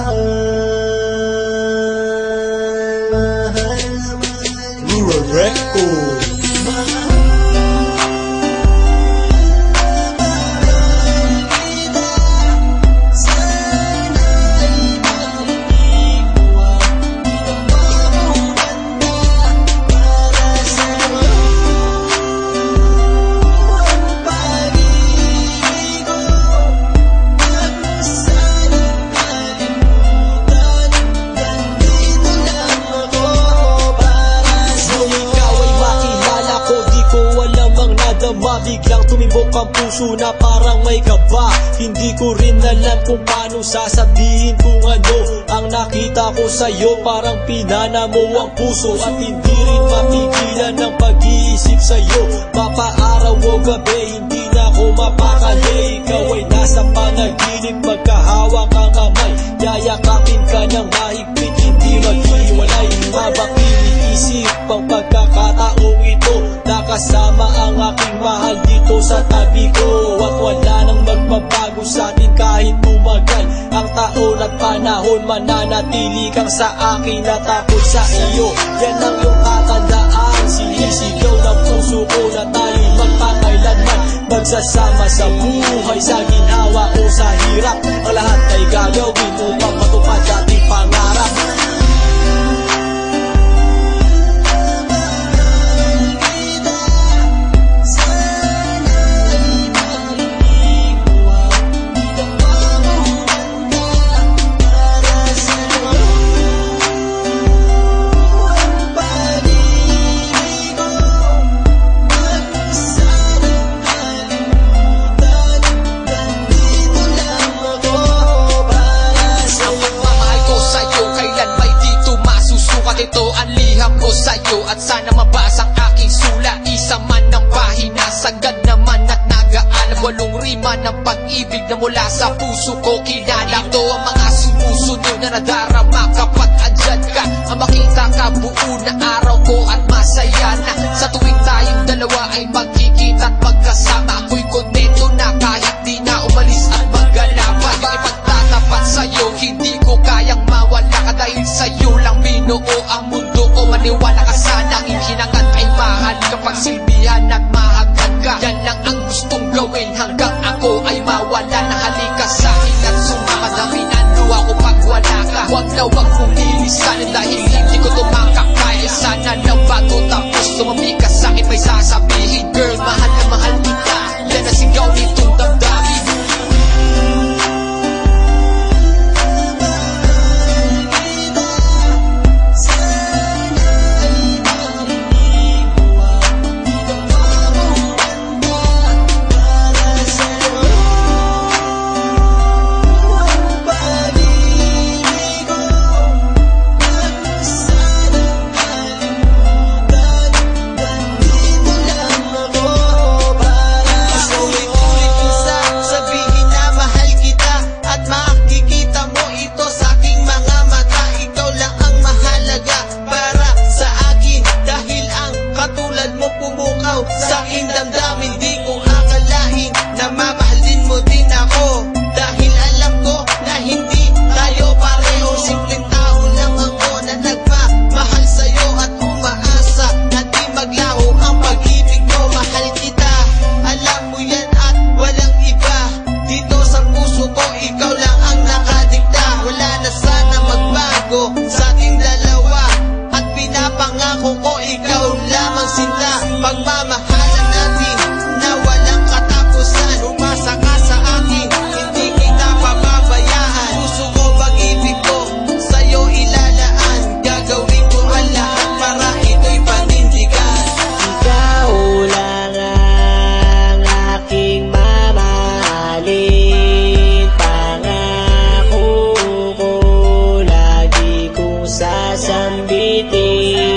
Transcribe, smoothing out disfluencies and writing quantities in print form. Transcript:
mahal. Rural Record. Biglang tumibok ang puso na parang may kaba. Hindi ko rin alam kung paano sasabihin kung ano ang nakita ko sa'yo. Parang pinana mo ang puso at hindi rin mapigilan ng pag-iisip sa'yo. Mapaaraw o gabi, hindi na ako mapakali. Ikaw ay nasa panaginip, magkahawak ang kamay. Yayakapin ka ng mahigpit, hindi maghiwalay. Habang iniisip ang pagkakataong ito, nakasama ang aking mahal dito sa tabi ko. At wala nang magbabago sa atin kahit tumagal ang taon at panahon. Mananatili kang sa akin at ako sa iyo. Yan ang iyong tatandaan. Sinisigaw ng puso ko na tayo'y magpakailanman magsasama sa buhay, sa ginawa o sa hirap. Ang lahat ay gagawin upang matupad ating pangarap. Ito ang liham ko sa'yo at sana mabasa ang aking sula. Isa man ng pahina, sagad naman at nag-aalab. 8 rima ng pag-ibig na mula sa puso ko kinala. Ito ang mga sumusunod na nadarama kapag andyan ka. Ang makita ka buo na araw ko at masaya na. Sa tuwing tayong dalawa ay magkikita at magkasama, ako'y kontento na kahit di na umalis at maggalapa. Yung ipagtatapat sa'yo, hindi ko kayang mawala ka dahil sa'yo lang binuo ang mundo ko. Maniwala ka sana, hinangat ay mahal kapag silbihan at mahagkan ka. Yan lang ang gustong gawin hanggang ako ay mawala na. Halika sa'kin at sumama na minano ako pag wala ka. Huwag na huwag kong lilisanin dahil hindi ko tumakakaya. Sana lang bago tapos tumami ka sa'kin may sasabihin. Girl, mahal na mahal kita, yan ang sigaw nitong damdamin. Sa aking damdamin, di ko akalain na mamahalin mo din ako. Dahil alam ko na hindi tayo pareho. Simpleng tao lang ako na nagmamahal sa'yo at umaasa na di maglaho ang pag-ibig ko. Mahal kita, alam mo yan at walang iba. Dito sa puso ko, ikaw lang ang nakadikta. Wala na sana magbago sa ating dalawa at pinapangako ko ikaw lamang sinta. Pagmamahalan natin na walang katapusan. Umasa ka sa akin, hindi kita pababayaan. Puso ko, pag-ibig ko, sa'yo ilalaan. Gagawin ko ang lahat para ito'y panindigan. Ikaw lang ang aking mamahalin. Pangako ko, lagi kong sasambitin.